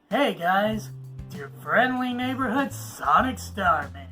Hey guys, it's your friendly neighborhood SonicStarMan,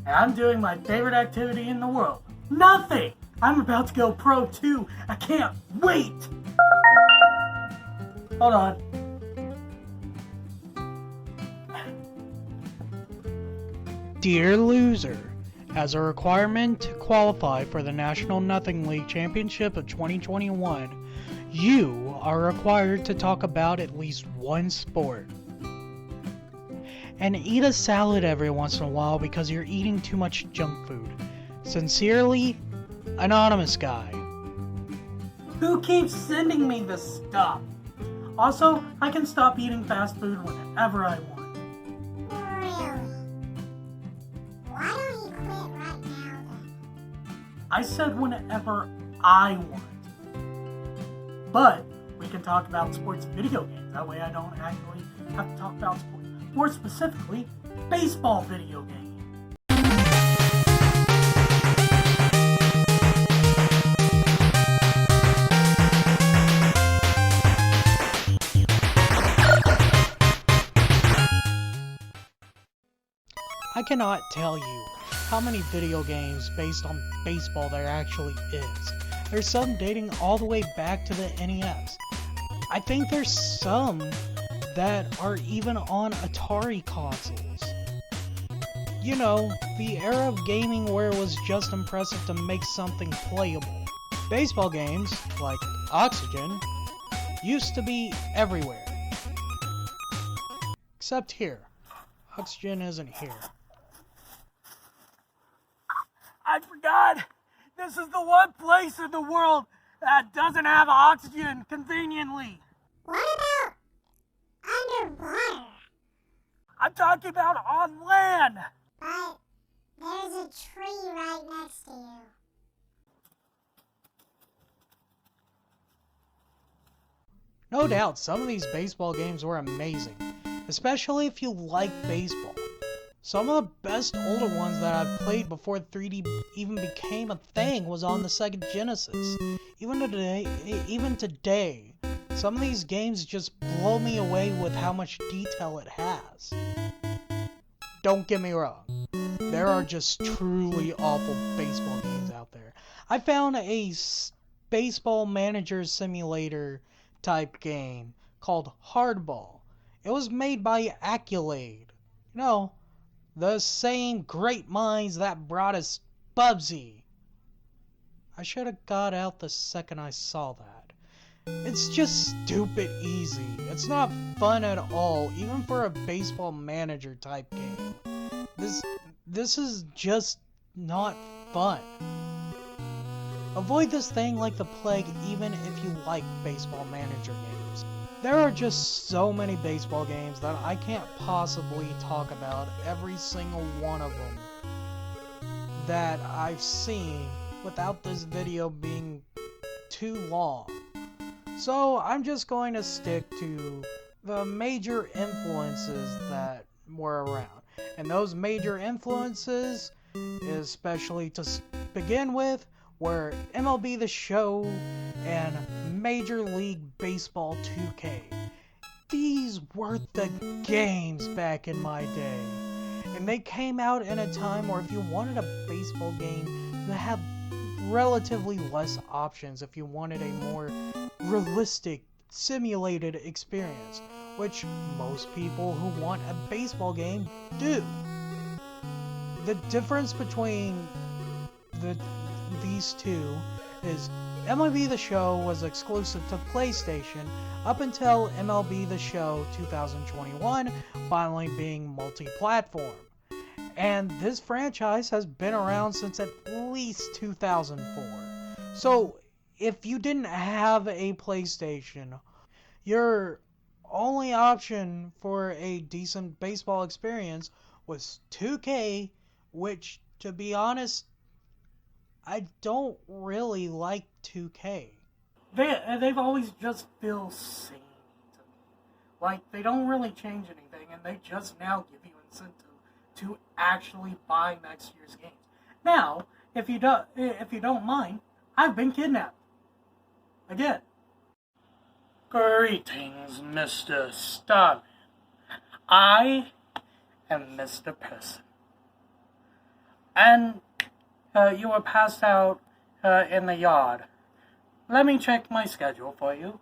and I'm doing my favorite activity in the world. Nothing! I'm about to go pro too. I can't wait! Hold on. Dear loser, as a requirement to qualify for the National Nothing League Championship of 2021, you are required to talk about at least one sport. And eat a salad every once in a while because you're eating too much junk food. Sincerely, Anonymous Guy. Who keeps sending me this stuff? Also, I can stop eating fast food whenever I want. Really? Why don't you quit right now then? I said whenever I want. But we can talk about sports video games. That way I don't actually have to talk about sports. More specifically, baseball video games. I cannot tell you how many video games based on baseball there actually is. There's some dating all the way back to the NES. I think there's some that are even on Atari consoles. You know, the era of gaming where it was just impressive to make something playable. Baseball games, like Oxygen, used to be everywhere. Except here. Oxygen isn't here. I forgot! This is the one place in the world that doesn't have oxygen conveniently. What about underwater? I'm talking about on land. But there's a tree right next to you. No doubt, some of these baseball games were amazing, especially if you like baseball. Some of the best older ones that I've played before 3D even became a thing was on the Sega Genesis. Even today, some of these games just blow me away with how much detail it has. Don't get me wrong, there are just truly awful baseball games out there. I found a baseball manager simulator type game called Hardball. It was made by Accolade. You know, the same great minds that brought us Bubsy. I should have got out the second I saw that. It's just stupid easy. It's not fun at all, even for a baseball manager type game. This is just not fun. Avoid this thing like the plague even if you like baseball manager games. There are just so many baseball games that I can't possibly talk about every single one of them that I've seen without this video being too long. So I'm just going to stick to the major influences that were around. And those major influences, especially to begin with, were MLB The Show and Major League Baseball 2K. These were the games back in my day. And they came out in a time where if you wanted a baseball game, you had relatively less options if you wanted a more realistic, simulated experience, which most people who want a baseball game do. The difference between these two is MLB The Show was exclusive to PlayStation up until MLB The Show 2021 finally being multi-platform. And this franchise has been around since at least 2004. So if you didn't have a PlayStation, your only option for a decent baseball experience was 2K, which, to be honest, I don't really like 2K. They've always just feel samey to me. Like, they don't really change anything, and they just now give you incentive to actually buy next year's games. Now, if you don't mind, I've been kidnapped. Again. Greetings, Mr. Starman. I am Mr. Person. And you were passed out in the yard. Let me check my schedule for you.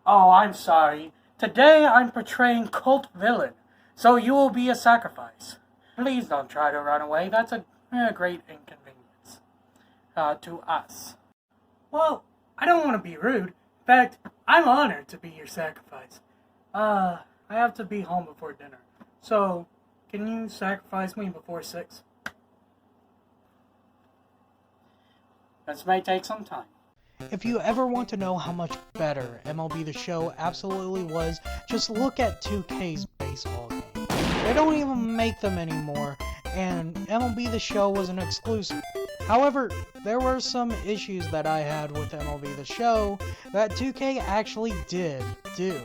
Oh, I'm sorry. Today I'm portraying cult villain, so you will be a sacrifice. Please don't try to run away. That's a great inconvenience to us. Well, I don't want to be rude. In fact, I'm honored to be your sacrifice. I have to be home before dinner. So, can you sacrifice me before 6? This may take some time. If you ever want to know how much better MLB The Show absolutely was, just look at 2K's baseball game. They don't even make them anymore, and MLB The Show was an exclusive. However, there were some issues that I had with MLB The Show that 2K actually did do.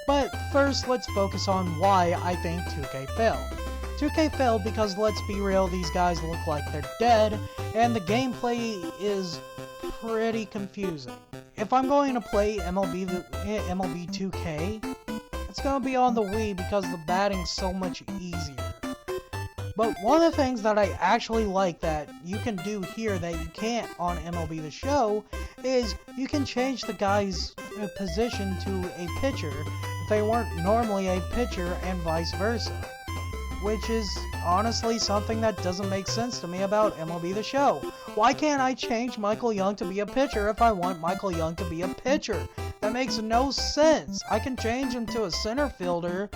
But first, let's focus on why I think 2K failed. 2K failed because, let's be real, these guys look like they're dead, and the gameplay is pretty confusing. If I'm going to play MLB 2K, it's going to be on the Wii because the batting's so much easier. But one of the things that I actually like that you can do here that you can't on MLB The Show is you can change the guy's position to a pitcher if they weren't normally a pitcher and vice versa. Which is honestly something that doesn't make sense to me about MLB The Show. Why can't I change Michael Young to be a pitcher if I want Michael Young to be a pitcher? That makes no sense. I can change him to a center fielder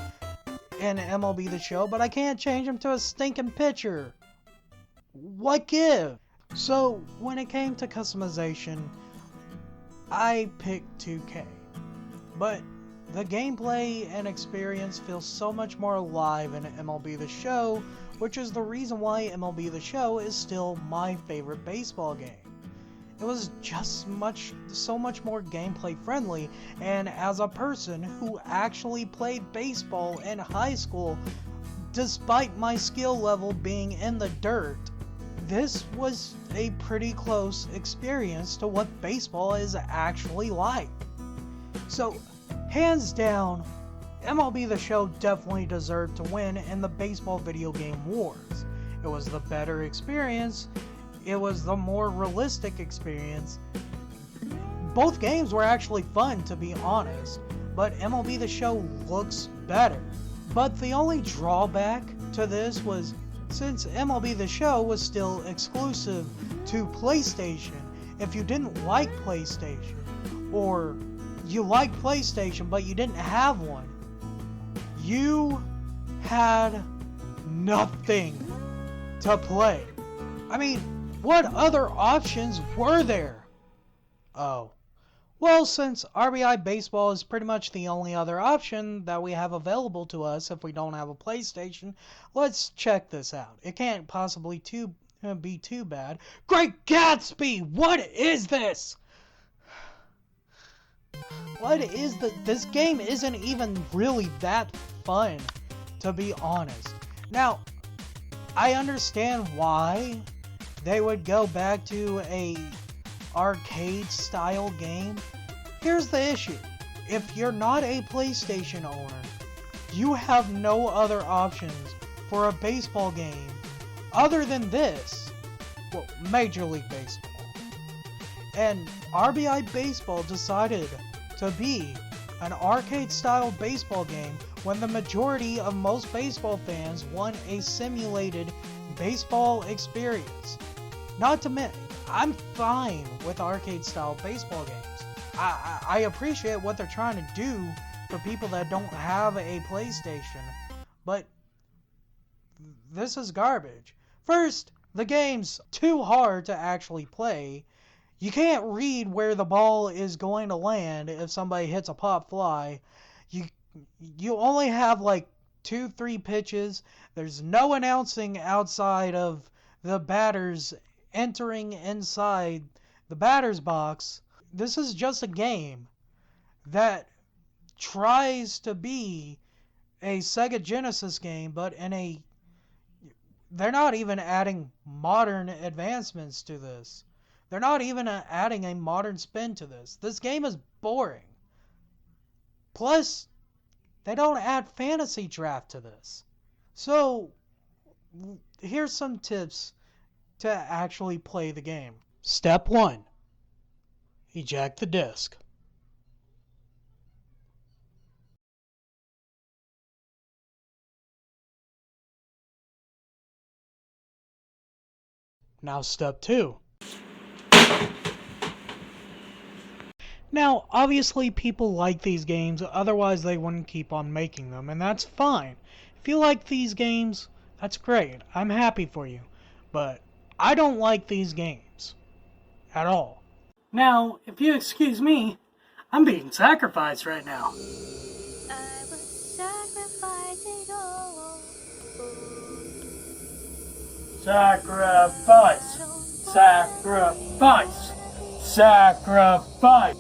in MLB The Show, but I can't change him to a stinking pitcher. What give? So, when it came to customization, I picked 2K. But the gameplay and experience feels so much more alive in MLB The Show, which is the reason why MLB The Show is still my favorite baseball game. It was just so much more gameplay friendly, and as a person who actually played baseball in high school, despite my skill level being in the dirt, this was a pretty close experience to what baseball is actually like. So, hands down, MLB The Show definitely deserved to win in the baseball video game wars. It was the better experience, it was the more realistic experience. Both games were actually fun, to be honest, but MLB The Show looks better. But the only drawback to this was, since MLB The Show was still exclusive to PlayStation, if you didn't like PlayStation, or you liked PlayStation but you didn't have one, you had nothing to play. I mean, what other options were there? Oh. Well, since RBI Baseball is pretty much the only other option that we have available to us if we don't have a PlayStation, let's check this out. It can't possibly be too bad. Great Gatsby! What is this? What is this game isn't even really that fun, to be honest. Now, I understand why they would go back to a arcade style game. Here's the issue. If you're not a PlayStation owner, you have no other options for a baseball game other than this. Well, Major League Baseball. And RBI Baseball decided to be an arcade-style baseball game when the majority of most baseball fans want a simulated baseball experience. Not to mention, I'm fine with arcade-style baseball games. I appreciate what they're trying to do for people that don't have a PlayStation, but this is garbage. First, the game's too hard to actually play. You can't read where the ball is going to land if somebody hits a pop fly. You only have like 2-3 pitches. There's no announcing outside of the batters entering inside the batter's box. This is just a game that tries to be a Sega Genesis game, but they're not even adding modern advancements to this. They're not even adding a modern spin to this. This game is boring. Plus, they don't add fantasy draft to this. So, here's some tips to actually play the game. Step 1. Eject the disc. Now step 2. Now, obviously people like these games, otherwise they wouldn't keep on making them, and that's fine. If you like these games, that's great. I'm happy for you. But I don't like these games. At all. Now, if you excuse me, I'm being sacrificed right now. I would sacrifice it all. Sacrifice! Sacrifice! Sacrifice!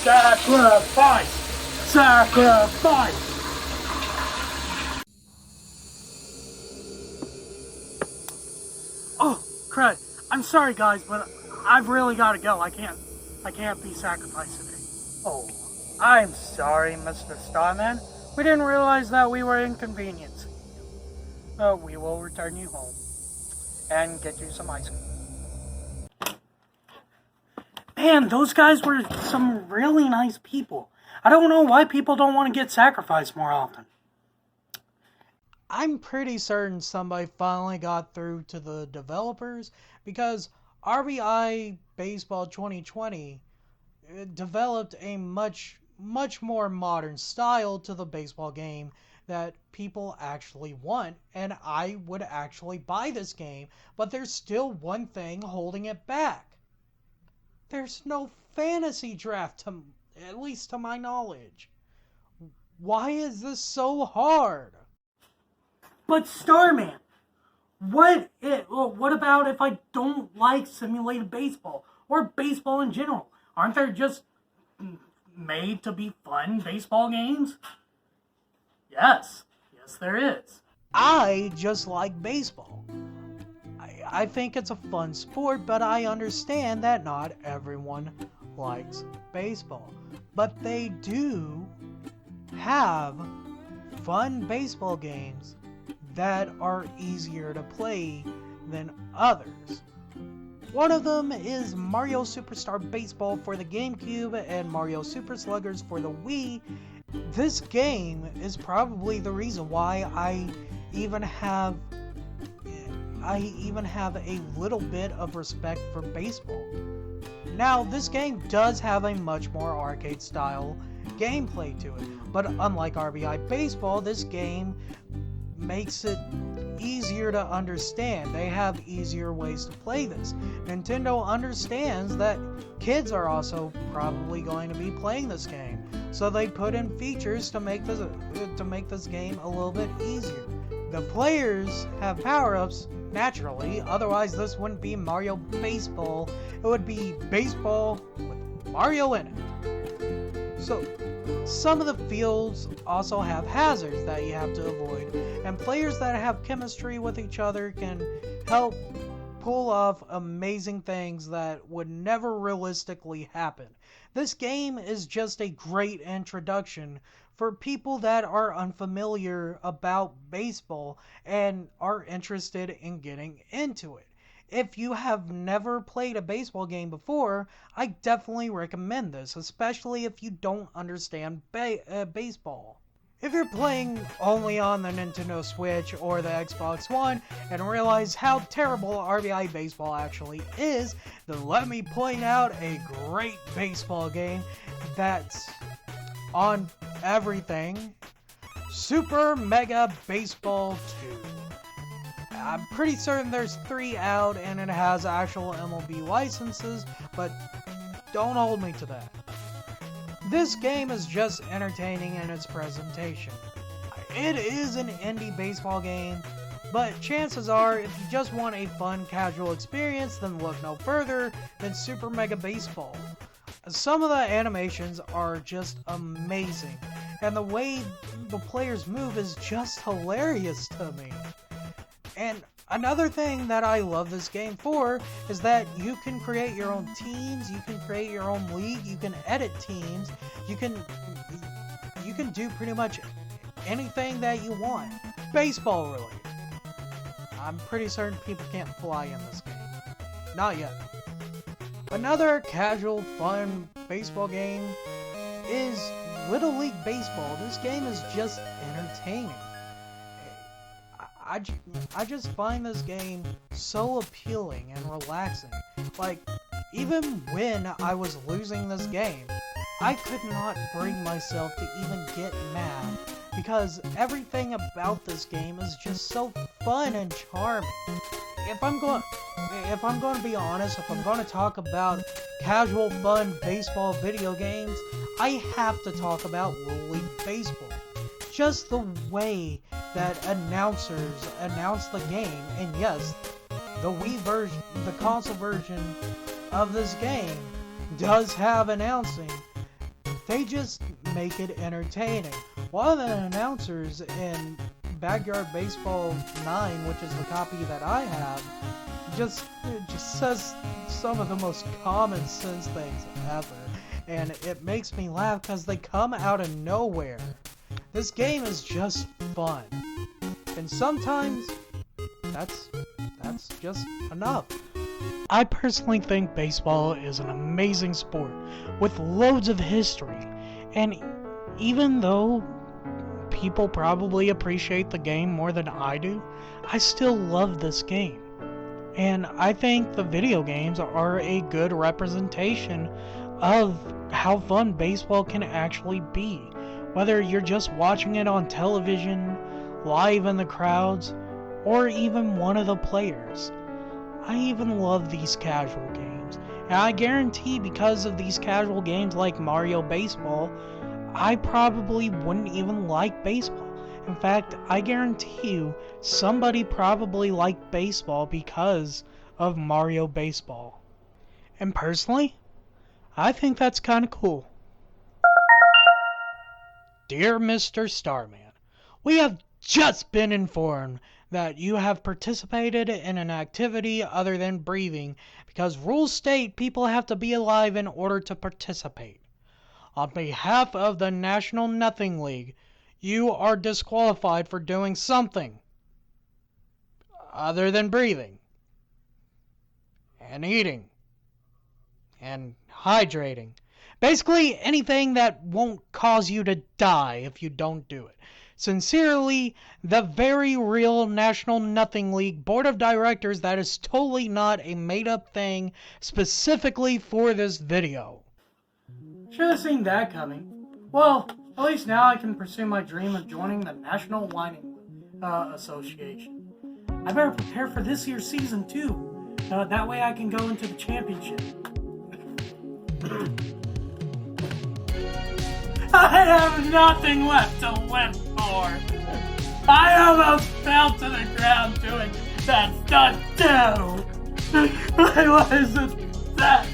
Sacrifice! Sacrifice! Oh, crud. I'm sorry, guys, but I've really got to go. I can't be sacrificed today. Oh, I'm sorry, Mr. Starman. We didn't realize that we were inconveniencing you. We will return you home and get you some ice cream. Man, those guys were some really nice people. I don't know why people don't want to get sacrificed more often. I'm pretty certain somebody finally got through to the developers because RBI Baseball 2020 developed a much more modern style to the baseball game that people actually want, and I would actually buy this game, but there's still one thing holding it back. There's no fantasy draft, at least to my knowledge. Why is this so hard? But Starman, what about if I don't like simulated baseball or baseball in general? Aren't there just made to be fun baseball games? Yes, there is. I just like baseball. I think it's a fun sport, but I understand that not everyone likes baseball. But they do have fun baseball games that are easier to play than others. One of them is Mario Superstar Baseball for the GameCube and Mario Super Sluggers for the Wii. This game is probably the reason why I even have a little bit of respect for baseball. Now, this game does have a much more arcade style gameplay to it, but unlike RBI Baseball, this game makes it easier to understand. They have easier ways to play this. Nintendo understands that kids are also probably going to be playing this game, so they put in features to make this game a little bit easier. The players have power-ups naturally, otherwise this wouldn't be Mario Baseball. It would be baseball with Mario in it. So some of the fields also have hazards that you have to avoid, and players that have chemistry with each other can help pull off amazing things that would never realistically happen. This game is just a great introduction for people that are unfamiliar about baseball and are interested in getting into it. If you have never played a baseball game before, I definitely recommend this, especially if you don't understand baseball. If you're playing only on the Nintendo Switch or the Xbox One and realize how terrible RBI Baseball actually is, then let me point out a great baseball game that's on everything: Super Mega Baseball 2. I'm pretty certain there's 3 out and it has actual MLB licenses, but don't hold me to that. This game is just entertaining in its presentation. It is an indie baseball game, but chances are if you just want a fun casual experience, then look no further than Super Mega Baseball. Some of the animations are just amazing, and the way the players move is just hilarious to me. And Another thing that I love this game for is that you can create your own teams, you can create your own league, you can edit teams, you can do pretty much anything that you want. Baseball related. I'm pretty certain people can't fly in this game. Not yet. Another casual, fun baseball game is Little League Baseball. This game is just entertaining. I just find this game so appealing and relaxing. Like, even when I was losing this game, I could not bring myself to even get mad because everything about this game is just so fun and charming. If I'm going to be honest, if I'm going to talk about casual, fun baseball video games, I have to talk about Little League Baseball. Just the way that announcers announce the game, and yes, the Wii version, the console version of this game does have announcing. They just make it entertaining. One of the announcers in Backyard Baseball 9, which is the copy that I have, just says some of the most common sense things ever, and it makes me laugh because they come out of nowhere. This game is just fun, and sometimes that's just enough. I personally think baseball is an amazing sport with loads of history, and even though people probably appreciate the game more than I do, I still love this game. And I think the video games are a good representation of how fun baseball can actually be. Whether you're just watching it on television, live in the crowds, or even one of the players. I even love these casual games. And I guarantee because of these casual games like Mario Baseball, I probably wouldn't even like baseball. In fact, I guarantee you somebody probably liked baseball because of Mario Baseball. And personally, I think that's kind of cool. Dear Mr. Starman, we have just been informed that you have participated in an activity other than breathing because rules state people have to be alive in order to participate. On behalf of the National Nothing League, you are disqualified for doing something other than breathing and eating and hydrating. Basically, anything that won't cause you to die if you don't do it. Sincerely, the very real National Nothing League Board of Directors that is totally not a made-up thing specifically for this video. Should have seen that coming. Well, at least now I can pursue my dream of joining the National Whining Association. I better prepare for this year's season too. That way I can go into the championship. I have nothing left to live for. I almost fell to the ground doing that stunt too. I wasn't that